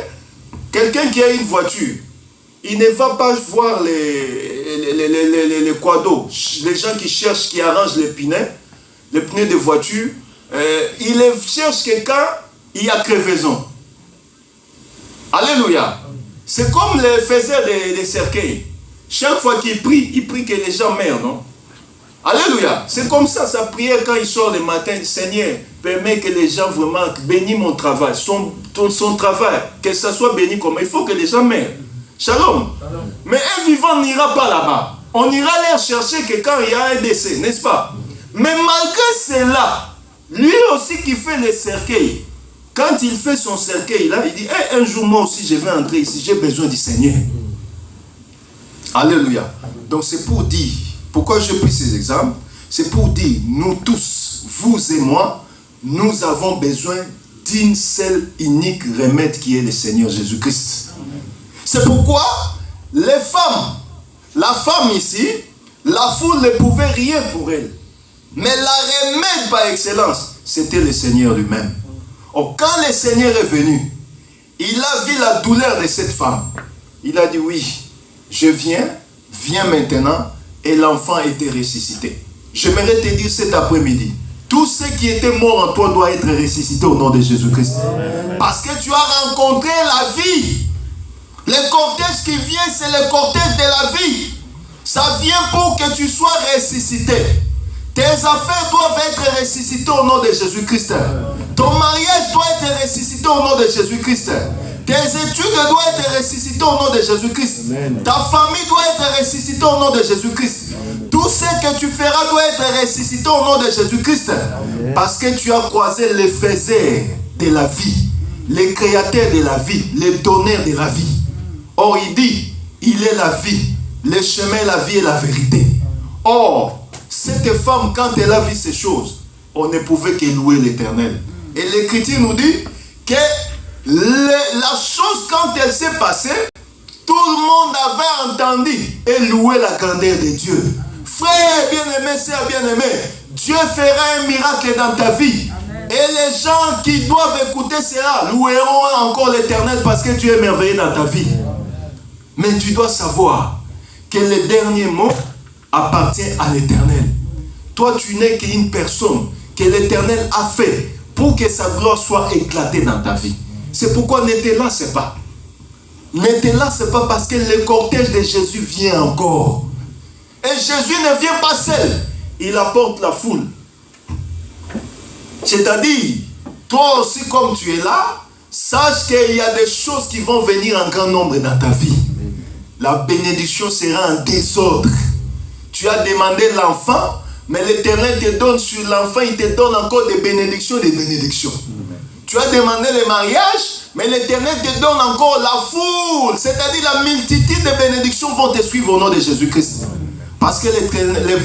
quelqu'un qui a une voiture, il ne va pas voir les quados, les gens qui cherchent, qui arrangent les pneus de voiture. Il cherche quelqu'un, il y a crevaison. Alléluia. C'est comme les faiseurs des cercueils. Chaque fois qu'il prie que les gens meurent, non? Alléluia. C'est comme ça, sa prière quand il sort le matin. Seigneur, permets que les gens vraiment bénissent mon travail, son travail, que ça soit béni comme il faut que les gens meurent. Shalom. Shalom. Mais un vivant n'ira pas là-bas. On ira les chercher que quand il y a un décès, n'est-ce pas? Mais malgré cela, lui aussi qui fait les cercueils, quand il fait son cercueil là, il dit, hey, un jour moi aussi je vais entrer ici, j'ai besoin du Seigneur. Alléluia. Donc c'est pour dire, pourquoi je pris ces exemples? C'est pour dire, nous tous, vous et moi, nous avons besoin d'une seule unique remède qui est le Seigneur Jésus-Christ. C'est pourquoi les femmes, la femme ici, la foule ne pouvait rien pour elle. Mais la remède par excellence, c'était le Seigneur lui-même. Or, quand le Seigneur est venu, il a vu la douleur de cette femme. Il a dit, oui, je viens maintenant, et l'enfant était ressuscité. J'aimerais te dire cet après-midi, tout ce qui était mort en toi doit être ressuscité au nom de Jésus-Christ. Parce que tu as rencontré la vie. Le cortège qui vient, c'est le cortège de la vie. Ça vient pour que tu sois ressuscité. Tes affaires doivent être ressuscitées au nom de Jésus-Christ. Ton mariage doit être ressuscité au nom de Jésus-Christ. Tes études doivent être ressuscitées au nom de Jésus-Christ. Ta famille doit être ressuscitée au nom de Jésus-Christ. Tout ce que tu feras doit être ressuscité au nom de Jésus-Christ. Parce que tu as croisé les faiseurs de la vie, les créateurs de la vie, les donneurs de la vie. Or, il dit, il est la vie, le chemin, la vie et la vérité. Or, cette femme, quand elle a vu ces choses, on ne pouvait que louer l'Éternel. Et l'Écriture nous dit que la chose, quand elle s'est passée, tout le monde avait entendu et loué la grandeur de Dieu. Frère bien-aimé, sœur bien-aimé, Dieu fera un miracle dans ta vie. Amen. Et les gens qui doivent écouter cela loueront encore l'Éternel parce que Dieu est merveilleux dans ta vie. Mais tu dois savoir que le dernier mot appartient à l'Éternel. Toi, tu n'es qu'une personne que l'Éternel a fait pour que sa gloire soit éclatée dans ta vie. C'est pourquoi ne te lasse pas. Ne te lasse pas parce que le cortège de Jésus vient encore. Et Jésus ne vient pas seul. Il apporte la foule. C'est-à-dire, toi aussi comme tu es là, sache qu'il y a des choses qui vont venir en grand nombre dans ta vie. La bénédiction sera en désordre. Tu as demandé l'enfant, mais l'Éternel te donne sur l'enfant, il te donne encore des bénédictions, des bénédictions. Tu as demandé le mariage, mais l'Éternel te donne encore la foule. C'est-à-dire la multitude de bénédictions vont te suivre au nom de Jésus-Christ. Parce que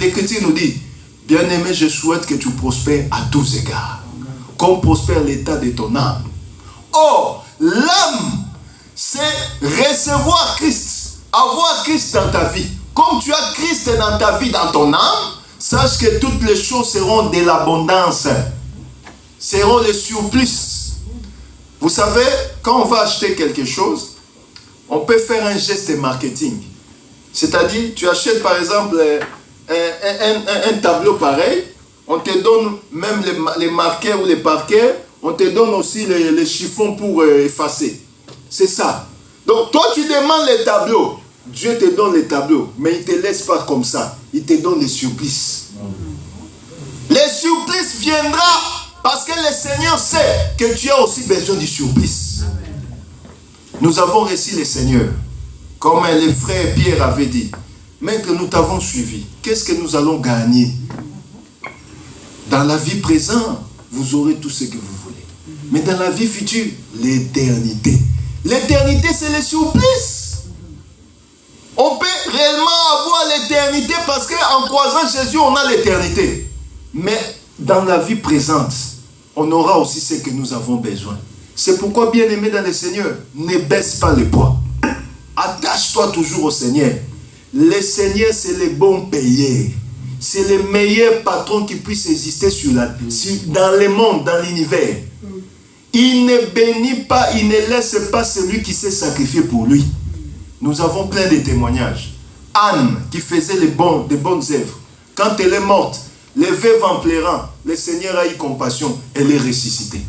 l'Écriture nous dit, bien-aimé, je souhaite que tu prospères à tous égards. Comme prospère l'état de ton âme. Or, l'âme, c'est recevoir Christ. Avoir Christ dans ta vie. Comme tu as Christ dans ta vie, dans ton âme, sache que toutes les choses seront de l'abondance. Seront le surplus. Vous savez, quand on va acheter quelque chose, on peut faire un geste marketing. C'est-à-dire, tu achètes par exemple un tableau pareil, on te donne même les marqueurs ou les parquets, on te donne aussi les chiffons pour effacer. C'est ça. Donc toi tu demandes les tableaux, Dieu te donne les tableaux, mais il ne te laisse pas comme ça, il te donne les surplices. Les surplices viendra parce que le Seigneur sait que tu as aussi besoin du surplice. Nous avons reçu le Seigneur. Comme le frère Pierre avait dit, Maître, nous t'avons suivi. Qu'est-ce que nous allons gagner? Dans la vie présente, vous aurez tout ce que vous voulez. Mais dans la vie future, l'éternité. L'éternité, c'est le supplice. On peut réellement avoir l'éternité parce qu'en croisant Jésus, on a l'éternité. Mais dans la vie présente, on aura aussi ce que nous avons besoin. C'est pourquoi, bien-aimé dans le Seigneur, ne baisse pas les poids. Attache-toi toujours au Seigneur. Le Seigneur, c'est le bon payeur. C'est le meilleur patron qui puisse exister dans le monde, dans l'univers. Il ne bénit pas, il ne laisse pas celui qui s'est sacrifié pour lui. Nous avons plein de témoignages. Anne, qui faisait des bonnes œuvres, quand elle est morte, les veuves en pleurant, le Seigneur a eu compassion, elle est ressuscitée.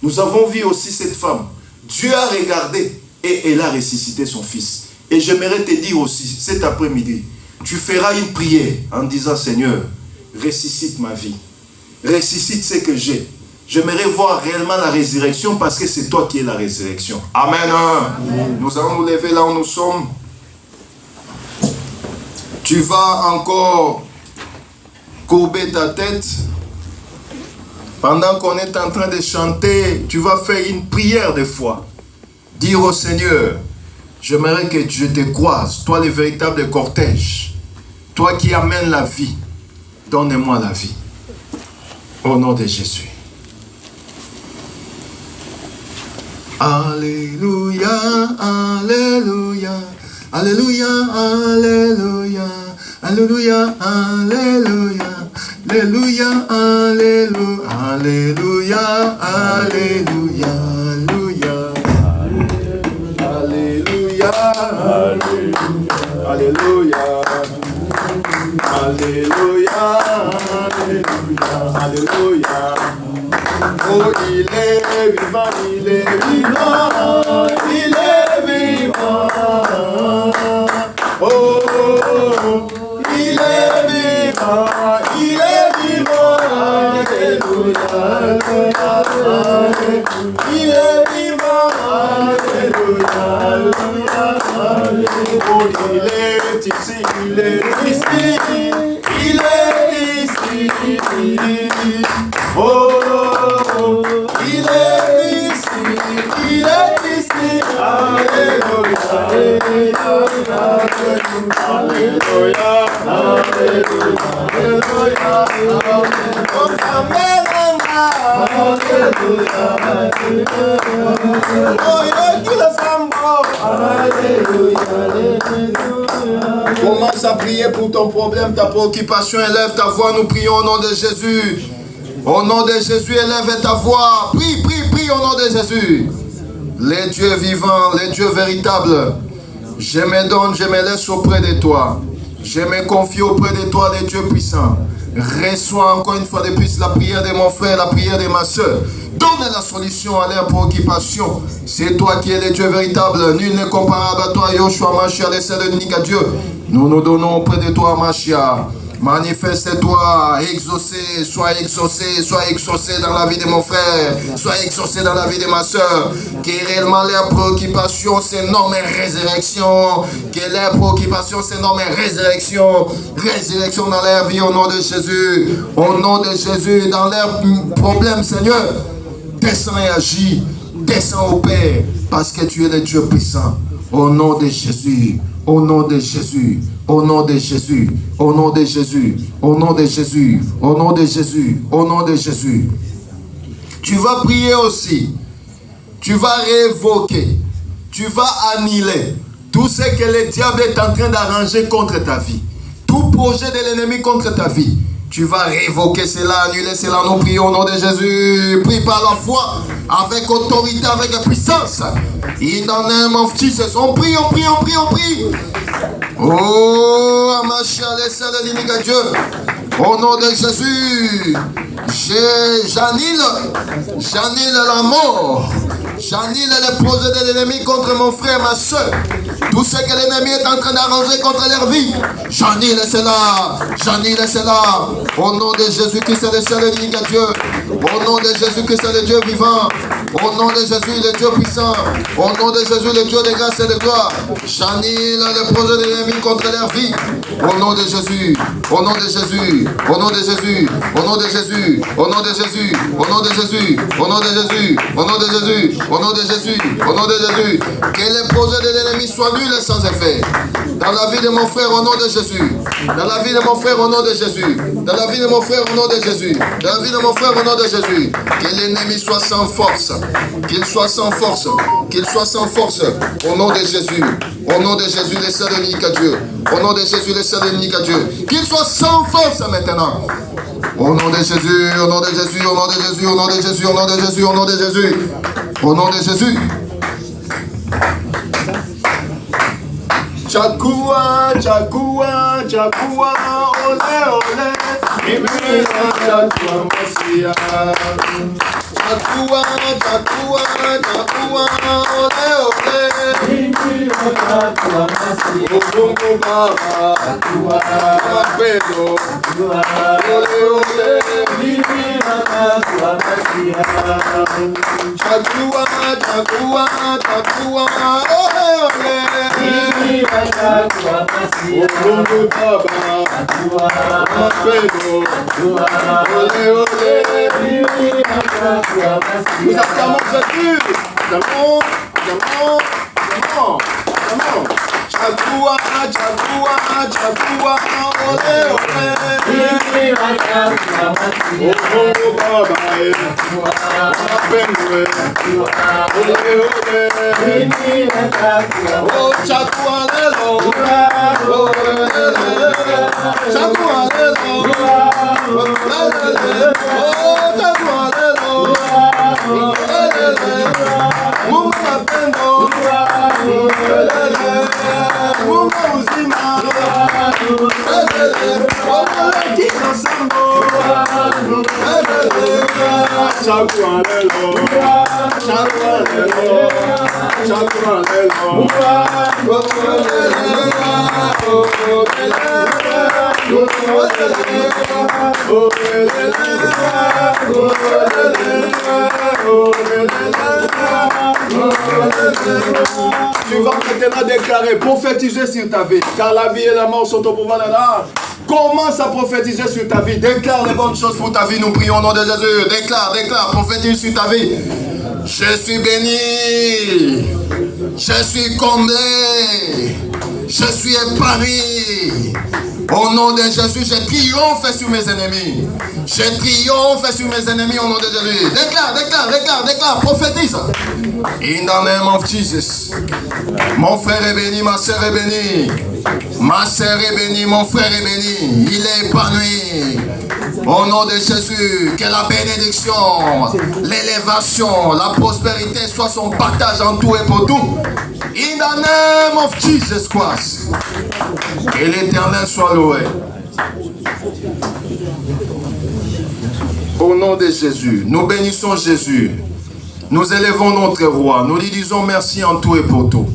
Nous avons vu aussi cette femme. Dieu a regardé et elle a ressuscité son fils. Et j'aimerais te dire aussi, cet après-midi, tu feras une prière en disant, Seigneur, ressuscite ma vie. Ressuscite ce que j'ai. J'aimerais voir réellement la résurrection parce que c'est toi qui es la résurrection. Amen. Amen. Nous allons nous lever là où nous sommes. Tu vas encore courber ta tête. Pendant qu'on est en train de chanter, tu vas faire une prière de foi. Dire au Seigneur, j'aimerais que je te croise, toi le véritable cortège, toi qui amènes la vie, donne-moi la vie. Au nom de Jésus. Alléluia, Alléluia, Alléluia, Alléluia, Alléluia, Alléluia, Alléluia, Alléluia, Alléluia, Alléluia, Alléluia, Alléluia, Alléluia, Alléluia. Oh, il est vivant, il est vivant, il est vivant. Oh, il est vivant, il est vivant. Alléluia, il est vivant. Alléluia, oh, il est ici, il est ici. Oh, il est ici, il est ici. Alléluia, Alléluia, Alléluia, Alléluia, Commence à prier pour ton problème, ta préoccupation. Élève ta voix, nous prions au nom de Jésus. Au nom de Jésus, élève ta voix. Prie, prie, prie au nom de Jésus. Les dieux vivants, les dieux véritables, je me donne, je me laisse auprès de toi. Je me confie auprès de toi, les dieux puissants. Reçois encore une fois de plus la prière de mon frère, la prière de ma soeur. Donne la solution à leurs préoccupations. C'est toi qui es le Dieu véritable. Nul n'est comparable à toi, Yoshua Mashiach, le seul unique à Dieu. Nous nous donnons auprès de toi, Mashiach. Manifeste-toi, sois exaucé dans la vie de mon frère, sois exaucé dans la vie de ma soeur. Que réellement leurs préoccupations se nomment résurrection, que leurs préoccupations se nomment résurrection, résurrection dans leur vie au nom de Jésus, au nom de Jésus, dans leurs problèmes, Seigneur. Descends et agis, descends au Père, parce que tu es le Dieu puissant, au nom de Jésus. Au nom de Jésus, au nom de Jésus, au nom de Jésus, au nom de Jésus, au nom de Jésus, au nom de Jésus. Tu vas prier aussi. Tu vas révoquer. Tu vas annuler tout ce que le diable est en train d'arranger contre ta vie. Tout projet de l'ennemi contre ta vie. Tu vas révoquer cela, annuler cela. Nous prions au nom de Jésus. Prie par la foi, avec autorité, avec puissance. In the name of Jesus. On prie, on prie, on prie, on prie. Oh, Mashiach, le seul et l'unique Dieu. Au nom de Jésus, j'annule la mort. J'annule les projets de l'ennemi contre mon frère, ma soeur. Tout ce que l'ennemi est en train d'arranger contre leur vie, j'annule cela. J'annule cela. Au nom de Jésus-Christ, le seul et l'unique Dieu. Au nom de Jésus-Christ, le Dieu vivant. Au nom de Jésus, le Dieu puissant. Au nom de Jésus, le Dieu de grâce et de gloire. J'annule les projets de l'ennemi contre leur vie. Au nom de Jésus. Au nom de Jésus. Au nom de Jésus. Au nom de Jésus. Au nom de Jésus. Au nom de Jésus. Au nom de Jésus. Au nom de Jésus. Au nom de Jésus. Au nom de Jésus. Que les projets de l'ennemi soient nuls et sans effet. Dans la vie de mon frère, au nom de Jésus. Dans la vie de mon frère, au nom de Jésus. Dans la vie de mon frère, au nom de Jésus. Dans la vie de mon frère, au nom de Jésus. Que l'ennemi soit sans force. Qu'il soit sans force. Qu'il soit sans force. Au nom de Jésus. Au nom de Jésus, le seul et unique Dieu. Au nom de Jésus, le seul et unique Dieu. Qu'il soit sans force maintenant. Au nom de Jésus, au nom de Jésus, au nom de Jésus, au nom de Jésus, au nom de Jésus, au nom de Jésus. Au nom de Jésus. Chakua, chakua, chakua, ole, ole. Imina chakua masia. Chakua, chakua, chakua, ole, ole. Imina chakua masia. Ogungu baba. Chakua, apelo. Ole, ole. Imina chakua masia. Chakua, chakua, chakua, ole, ole. Ogungu baba. Apelo. Ole, ole. Nous acclamons Jésus. Acclamons. Chakua, chakua, chakua, ole, ole. Ogungu baba. Apelo. Ole, ole. Oh, chakua lelo. Oh, lele. Chakua lelo. Oh, lele. Oh, chakua lelo. Oh, lele. Mungu apendo. Lele. Mungu uzima. Lele. Oh, kila sambo. Lele. Chakua lelo. Chakua lelo. Chakua lelo. Tu vas maintenant déclarer, prophétiser sur ta vie, car la vie et la mort sont au pouvoir de l'âme. Commence à prophétiser sur ta vie. Déclare les bonnes choses pour ta vie. Nous prions au nom de Jésus. Déclare, prophétise sur ta vie. Je suis béni. Je suis comblé. Je suis épargné. Au nom de Jésus, je triomphe sur mes ennemis. Je triomphe sur mes ennemis au nom de Jésus. Déclare, prophétise. In the name of Jesus. Mon frère est béni, ma soeur est bénie. Ma soeur est bénie, mon frère est béni. Il est épanoui. Au nom de Jésus, que la bénédiction, l'élévation, la prospérité soit son partage en tout et pour tout. In the name of Jesus Christ. Que l'Éternel soit loué. Au nom de Jésus, nous bénissons Jésus. Nous élevons notre roi. Nous lui disons merci en tout et pour tout.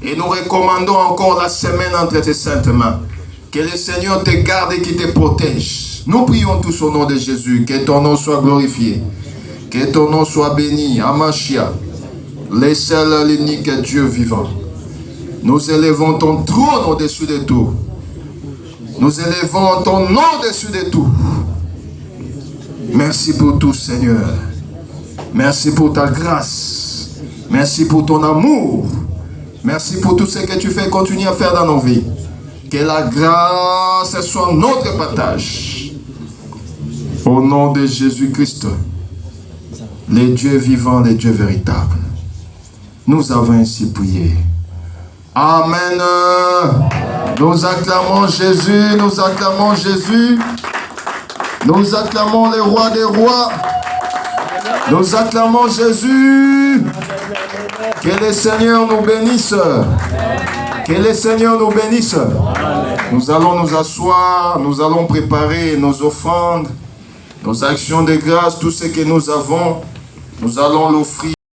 Et nous recommandons encore la semaine entre tes saintes mains. Que le Seigneur te garde et qu'il te protège. Nous prions tous au nom de Jésus. Que ton nom soit glorifié. Que ton nom soit béni. Amashia. Le seul, l'unique Dieu vivant. Nous élevons ton trône au-dessus de tout. Nous élevons ton nom au-dessus de tout. Merci pour tout, Seigneur. Merci pour ta grâce. Merci pour ton amour. Merci pour tout ce que tu fais continuer à faire dans nos vies. Que la grâce soit notre partage. Au nom de Jésus-Christ, le Dieu vivant, le Dieu véritable. Nous avons ainsi prié. Amen. Nous acclamons Jésus, nous acclamons Jésus. Nous acclamons le roi des rois. Nous acclamons Jésus. Que le Seigneur nous bénisse. Que le Seigneur nous bénisse. Nous allons nous asseoir, nous allons préparer nos offrandes, nos actions de grâce, tout ce que nous avons, nous allons l'offrir.